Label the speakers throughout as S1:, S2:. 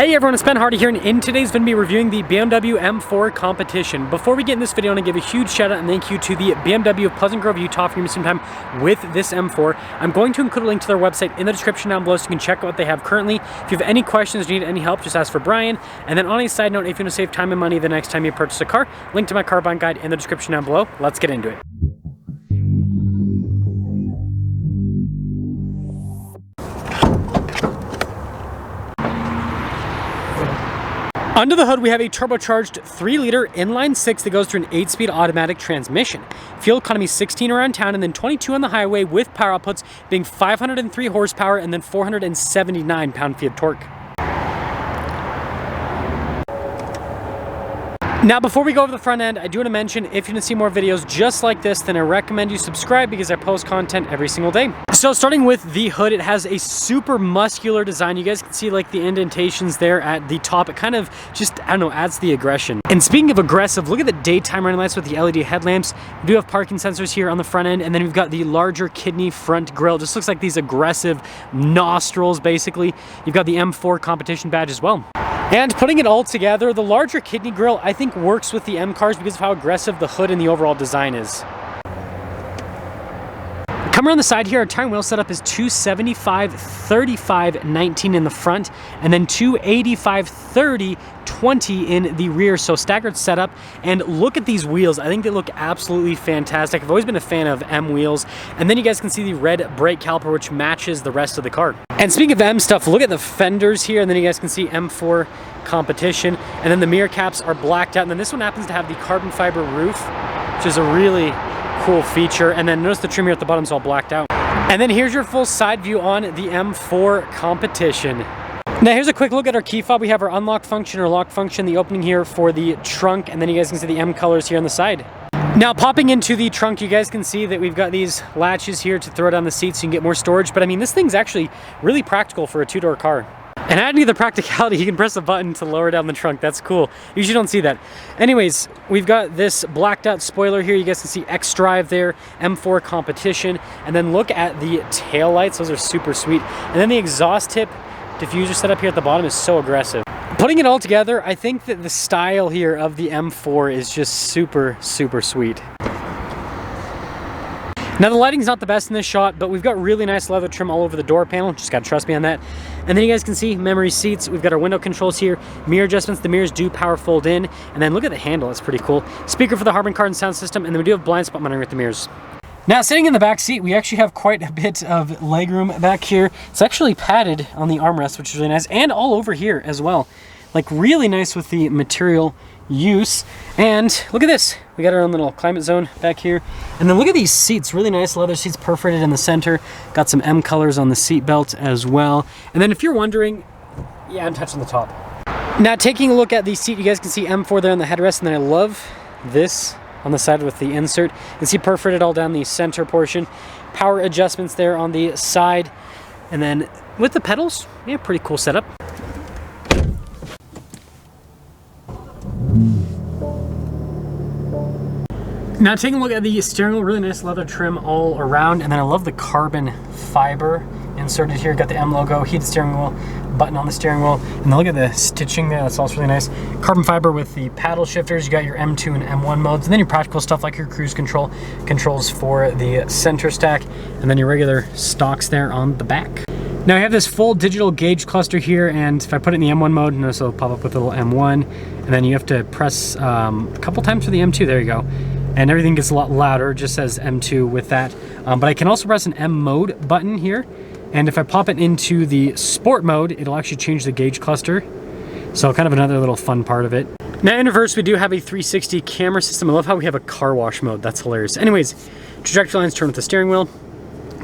S1: Hey everyone, it's Ben Hardy here, and in today's video, we're reviewing the BMW M4 Competition. Before we get in this video, I want to give a huge shout out and thank you to the BMW of Pleasant Grove, Utah for giving me some time with this M4. I'm going to include a link to their website in the description down below so you can check out what they have currently. If you have any questions or need any help, just ask for Brian. And then on a side note, if you want to save time and money the next time you purchase a car, link to my car buying guide in the description down below. Let's get into it. Under the hood, we have a turbocharged 3-liter inline-6 that goes through an 8-speed automatic transmission. Fuel economy 16 around town and then 22 on the highway, with power outputs being 503 horsepower and then 479 pound-feet of torque. Now, before we go over the front end, I do want to mention, if you want to see more videos just like this, then I recommend you subscribe because I post content every single day. So starting with the hood, it has a super muscular design. You guys can see like the indentations there at the top. It kind of just, I don't know, adds the aggression. And speaking of aggressive, look at the daytime running lights with the LED headlamps. We do have parking sensors here on the front end, and then we've got the larger kidney front grille. Just looks like these aggressive nostrils, basically. You've got the M4 Competition badge as well. And putting it all together, the larger kidney grille I think works with the M cars because of how aggressive the hood and the overall design is. Come around the side here, our tire and wheel setup is 275, 35, 19 in the front, and then 285, 30, 20 in the rear, so staggered setup. And look at these wheels. I think they look absolutely fantastic. I've always been a fan of M wheels. And then you guys can see the red brake caliper, which matches the rest of the car. And speaking of M stuff, look at the fenders here, and then you guys can see M4 Competition, and then the mirror caps are blacked out, and then this one happens to have the carbon fiber roof, which is a really cool feature. And then notice the trim here at the bottom is all blacked out. And then here's your full side view on the M4 Competition. Now here's a quick look at our key fob. We have our unlock function or lock function, the opening here for the trunk, and then you guys can see the M colors here on the side. Now popping into the trunk, you guys can see that we've got these latches here to throw down the seats so you can get more storage. But I mean, this thing's actually really practical for a two-door car. And adding to the practicality, you can press a button to lower down the trunk. That's cool. You usually don't see that. Anyways, we've got this blacked out spoiler here. You guys can see X-Drive there, M4 Competition. And then look at the tail lights. Those are super sweet. And then the exhaust tip diffuser setup here at the bottom is so aggressive. Putting it all together, I think that the style here of the M4 is just super, super sweet. Now the lighting's not the best in this shot, but we've got really nice leather trim all over the door panel. Just gotta trust me on that. And then you guys can see memory seats. We've got our window controls here, mirror adjustments. The mirrors do power fold in. And then look at the handle, it's pretty cool. Speaker for the Harman Kardon sound system, and then we do have blind spot monitoring with the mirrors. Now sitting in the back seat, we actually have quite a bit of legroom back here. It's actually padded on the armrest, which is really nice, and all over here as well. Like really nice with the material use. And look at this, we got our own little climate zone back here. And then look at these seats, really nice leather seats perforated in the center. Got some M colors on the seat belt as well. And then if you're wondering, yeah, I'm touching the top. Now taking a look at the seat, you guys can see M4 there on the headrest, and then I love this on the side with the insert. You can see perforated all down the center portion. Power adjustments there on the side. And then with the pedals, yeah, pretty cool setup. Now taking a look at the steering wheel, really nice leather trim all around, and then I love the carbon fiber inserted here. Got the M logo, heated steering wheel, button on the steering wheel, and then look at the stitching there, that's also really nice. Carbon fiber with the paddle shifters, you got your M2 and M1 modes, and then your practical stuff like your cruise controls for the center stack, and then your regular stocks there on the back. Now I have this full digital gauge cluster here, and if I put it in the M1 mode, notice it'll pop up with a little M1, and then you have to press a couple times for the M2, there you go. And everything gets a lot louder, it just says M2 with that. But I can also press an M mode button here, and if I pop it into the sport mode, it'll actually change the gauge cluster. So kind of another little fun part of it. Now in reverse, we do have a 360 camera system. I love how we have a car wash mode, that's hilarious. Anyways, trajectory lines turn with the steering wheel.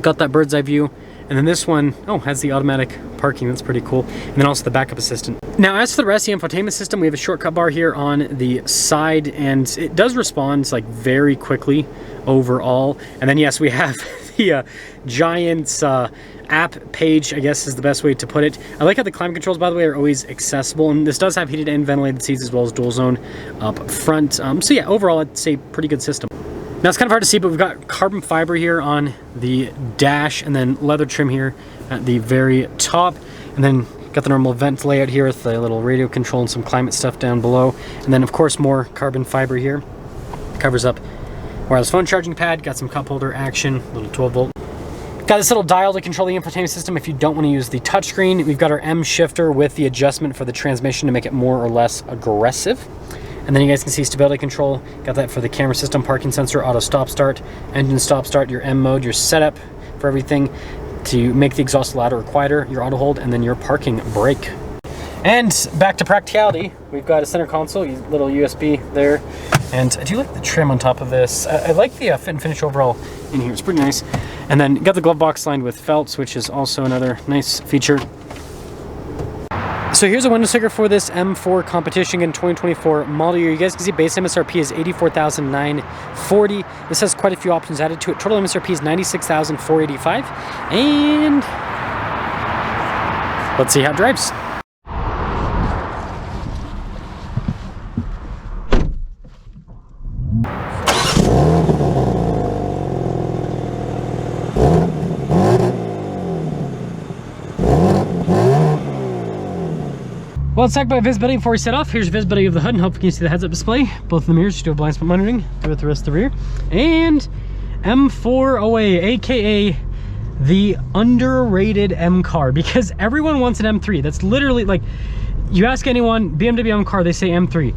S1: Got that bird's eye view. And then this one, oh, has the automatic parking, that's pretty cool. And then also the backup assistant. Now as for the rest of the infotainment system, we have a shortcut bar here on the side, and it does respond like very quickly overall. And then yes, we have the Giants app page, I guess is the best way to put it. I like how the climate controls, by the way, are always accessible, and this does have heated and ventilated seats as well as dual zone up front. So yeah, overall I'd say pretty good system. Now it's kind of hard to see, but we've got carbon fiber here on the dash, and then leather trim here at the very top, and then Got the normal vent layout here with the little radio control and some climate stuff down below. And then of course more carbon fiber here. Covers up wireless phone charging pad, got some cup holder action, little 12 volt. Got this little dial to control the infotainment system if you don't want to use the touchscreen. We've got our M shifter with the adjustment for the transmission to make it more or less aggressive. And then you guys can see stability control. Got that for the camera system, parking sensor, auto stop start, engine stop start, your M mode, your setup for everything to make the exhaust louder or quieter, your auto hold, and then your parking brake. And back to practicality, we've got a center console, little USB there. And I do like the trim on top of this. I like the fit and finish overall in here. It's pretty nice. And then got the glove box lined with felts, which is also another nice feature. So here's a window sticker for this M4 Competition in 2024 model year. You guys can see base MSRP is $84,940. This has quite a few options added to it. Total MSRP is $96,485. And let's see how it drives. Well, let's talk about visibility before we set off. Here's visibility of the hood, and hopefully you can see the heads-up display. Both of the mirrors, just do a blind spot monitoring, do it the rest of the rear. And M4 OA, aka the underrated M car, because everyone wants an M3. That's literally like, you ask anyone, BMW M car, they say M3.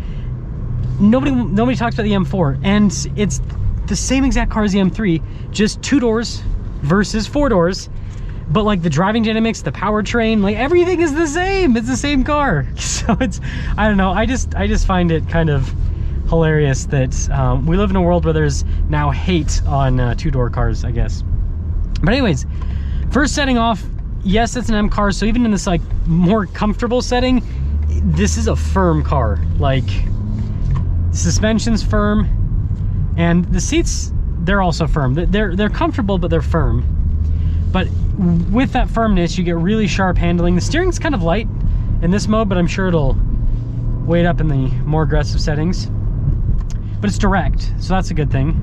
S1: Nobody talks about the M4, and it's the same exact car as the M3, just 2 doors versus 4 doors. But like the driving dynamics, the powertrain, like everything is the same. It's the same car. So it's, I don't know. I just find it kind of hilarious that we live in a world where there's now hate on 2-door cars, I guess. But anyways, first setting off, yes, it's an M car. So even in this like more comfortable setting, this is a firm car. Like suspension's firm, and the seats, they're also firm. They're comfortable, but they're firm. But with that firmness, you get really sharp handling. The steering's kind of light in this mode, but I'm sure it'll weight up in the more aggressive settings. But it's direct, so that's a good thing.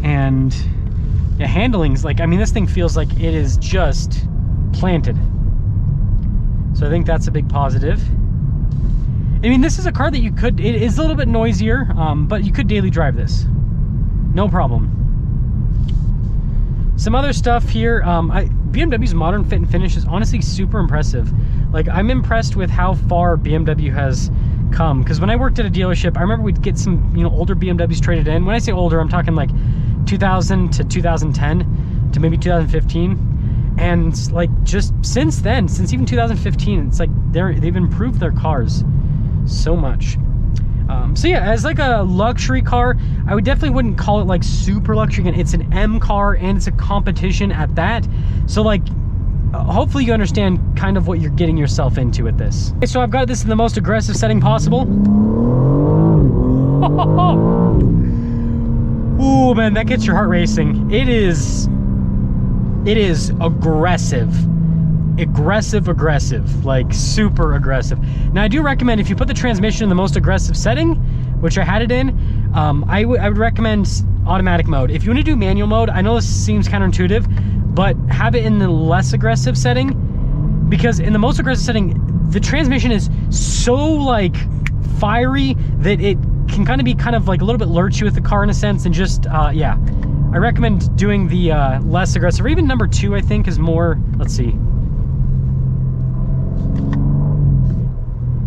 S1: And yeah, handling's like, I mean, this thing feels like it is just planted. So I think that's a big positive. I mean, this is a car that you could, it is a little bit noisier, but you could daily drive this. No problem. Some other stuff here, BMW's modern fit and finish is honestly super impressive. Like, I'm impressed with how far BMW has come. Because when I worked at a dealership, I remember we'd get some, you know, older BMWs traded in. When I say older, I'm talking like 2000 to 2010 to maybe 2015. And like just since then, since even 2015, it's like they've improved their cars so much. So yeah, as like a luxury car, I definitely wouldn't call it like super luxury. Again, it's an M car and it's a competition at that. So like, hopefully you understand kind of what you're getting yourself into with this. Okay, so I've got this in the most aggressive setting possible. Ooh, man, that gets your heart racing. It is aggressive. Aggressive, like super aggressive. Now I do recommend, if you put the transmission in the most aggressive setting, which I had it in, I would recommend automatic mode. If you want to do manual mode, I know this seems counterintuitive, but have it in the less aggressive setting, because in the most aggressive setting, the transmission is so like fiery that it can kind of like a little bit lurchy with the car in a sense, and just yeah, I recommend doing the less aggressive, or even number 2 I think is more, let's see.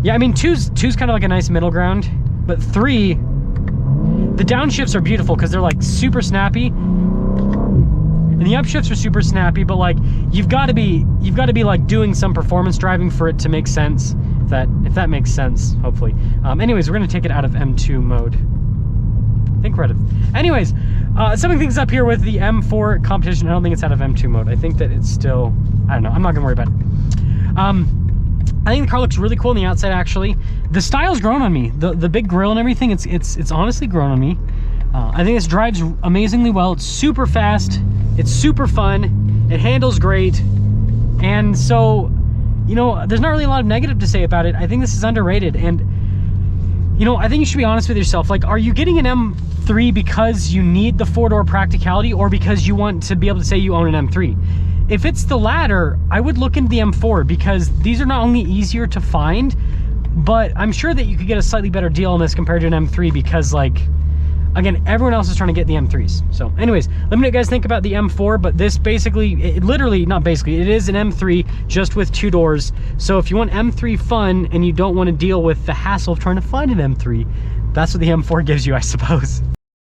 S1: Yeah, I mean, two's kind of like a nice middle ground, but 3, the downshifts are beautiful because they're like super snappy, and the upshifts are super snappy. But like, you've got to be like doing some performance driving for it to make sense. If that makes sense, hopefully. Anyways, we're gonna take it out of M2 mode. I think we're out of. Anyways, summing things up here with the M4 Competition. I don't think it's out of M2 mode. I think that it's still. I don't know. I'm not gonna worry about it. I think the car looks really cool on the outside, actually. The style's grown on me. The big grille and everything, it's honestly grown on me. I think this drives amazingly well. It's super fast. It's super fun. It handles great. And so, you know, there's not really a lot of negative to say about it. I think this is underrated. And, you know, I think you should be honest with yourself. Like, are you getting an M3 because you need the 4-door practicality, or because you want to be able to say you own an M3? if it's the latter, I would look into the M4 because these are not only easier to find, but I'm sure that you could get a slightly better deal on this compared to an M3 because, like, again, everyone else is trying to get the M3s. So anyways, let me know what you guys think about the M4, but this basically, it literally, not basically, it is an M3 just with 2 doors. So if you want M3 fun and you don't want to deal with the hassle of trying to find an M3, that's what the M4 gives you, I suppose.